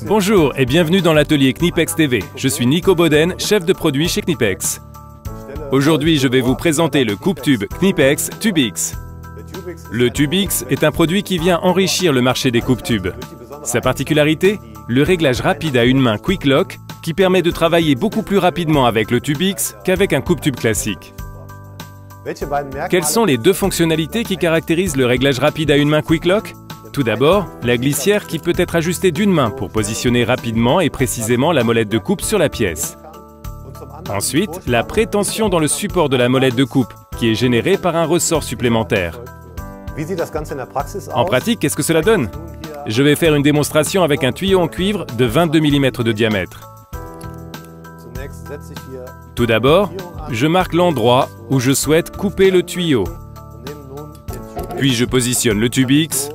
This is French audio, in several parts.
Bonjour et bienvenue dans l'atelier Knipex TV. Je suis Nico Boden, chef de produit chez Knipex. Aujourd'hui, je vais vous présenter le coupe-tube Knipex TubeX. Le TubeX est un produit qui vient enrichir le marché des coupe-tubes. Sa particularité, le réglage rapide à une main Quick Lock qui permet de travailler beaucoup plus rapidement avec le TubeX qu'avec un coupe-tube classique. Quelles sont les deux fonctionnalités qui caractérisent le réglage rapide à une main Quick Lock ? Tout d'abord, la glissière qui peut être ajustée d'une main pour positionner rapidement et précisément la molette de coupe sur la pièce. Ensuite, la prétention dans le support de la molette de coupe qui est générée par un ressort supplémentaire. En pratique, qu'est-ce que cela donne? Je vais faire une démonstration avec un tuyau en cuivre de 22 mm de diamètre. Tout d'abord, je marque l'endroit où je souhaite couper le tuyau. Puis je positionne le TubeX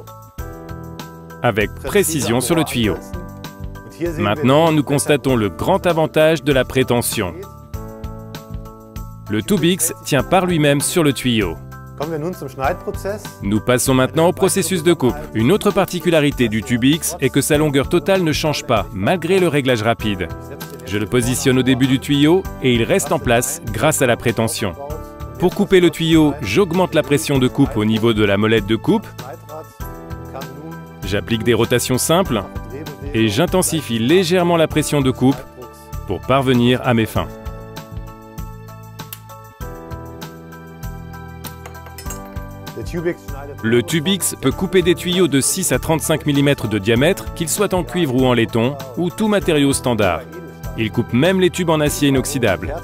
avec précision sur le tuyau. Maintenant, nous constatons le grand avantage de la prétention. Le TubeX tient par lui-même sur le tuyau. Nous passons maintenant au processus de coupe. Une autre particularité du TubeX est que sa longueur totale ne change pas, malgré le réglage rapide. Je le positionne au début du tuyau et il reste en place grâce à la prétention. Pour couper le tuyau, j'augmente la pression de coupe au niveau de la molette de coupe. J'applique des rotations simples et j'intensifie légèrement la pression de coupe pour parvenir à mes fins. Le TubeX peut couper des tuyaux de 6 à 35 mm de diamètre, qu'ils soient en cuivre ou en laiton, ou tout matériau standard. Il coupe même les tubes en acier inoxydable.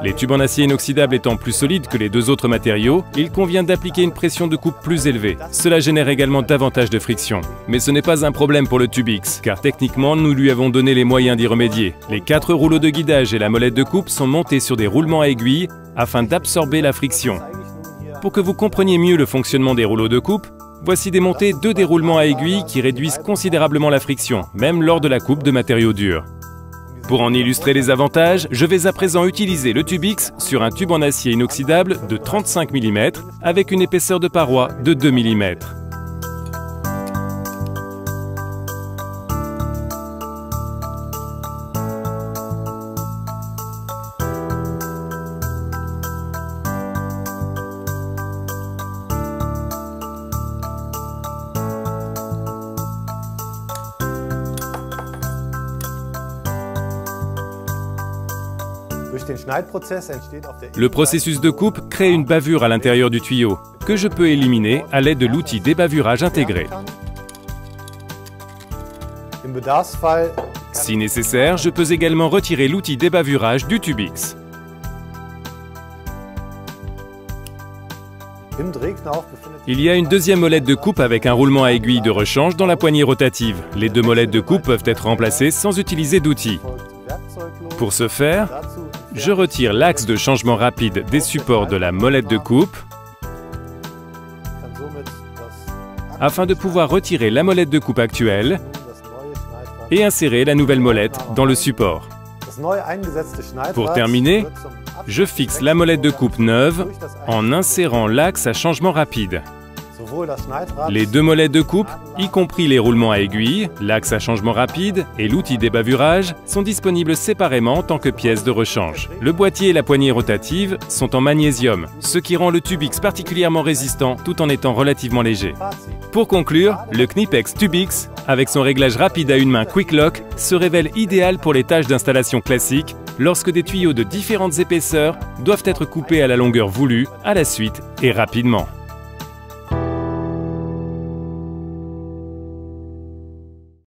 Les tubes en acier inoxydable étant plus solides que les deux autres matériaux, il convient d'appliquer une pression de coupe plus élevée. Cela génère également davantage de friction. Mais ce n'est pas un problème pour le TubeX, car techniquement, nous lui avons donné les moyens d'y remédier. Les 4 rouleaux de guidage et la molette de coupe sont montés sur des roulements à aiguilles afin d'absorber la friction. Pour que vous compreniez mieux le fonctionnement des rouleaux de coupe, voici démontés 2 déroulements à aiguilles qui réduisent considérablement la friction, même lors de la coupe de matériaux durs. Pour en illustrer les avantages, je vais à présent utiliser le TubeX sur un tube en acier inoxydable de 35 mm avec une épaisseur de paroi de 2 mm. Le processus de coupe crée une bavure à l'intérieur du tuyau, que je peux éliminer à l'aide de l'outil débavurage intégré. Si nécessaire, je peux également retirer l'outil débavurage du TubeX. Il y a une deuxième molette de coupe avec un roulement à aiguille de rechange dans la poignée rotative. Les deux molettes de coupe peuvent être remplacées sans utiliser d'outil. Pour ce faire, je retire l'axe de changement rapide des supports de la molette de coupe afin de pouvoir retirer la molette de coupe actuelle et insérer la nouvelle molette dans le support. Pour terminer, je fixe la molette de coupe neuve en insérant l'axe à changement rapide. Les deux molettes de coupe, y compris les roulements à aiguille, l'axe à changement rapide et l'outil débavurage, sont disponibles séparément en tant que pièces de rechange. Le boîtier et la poignée rotative sont en magnésium, ce qui rend le TubeX particulièrement résistant tout en étant relativement léger. Pour conclure, le Knipex TubeX, avec son réglage rapide à une main Quick Lock, se révèle idéal pour les tâches d'installation classiques lorsque des tuyaux de différentes épaisseurs doivent être coupés à la longueur voulue, à la suite et rapidement.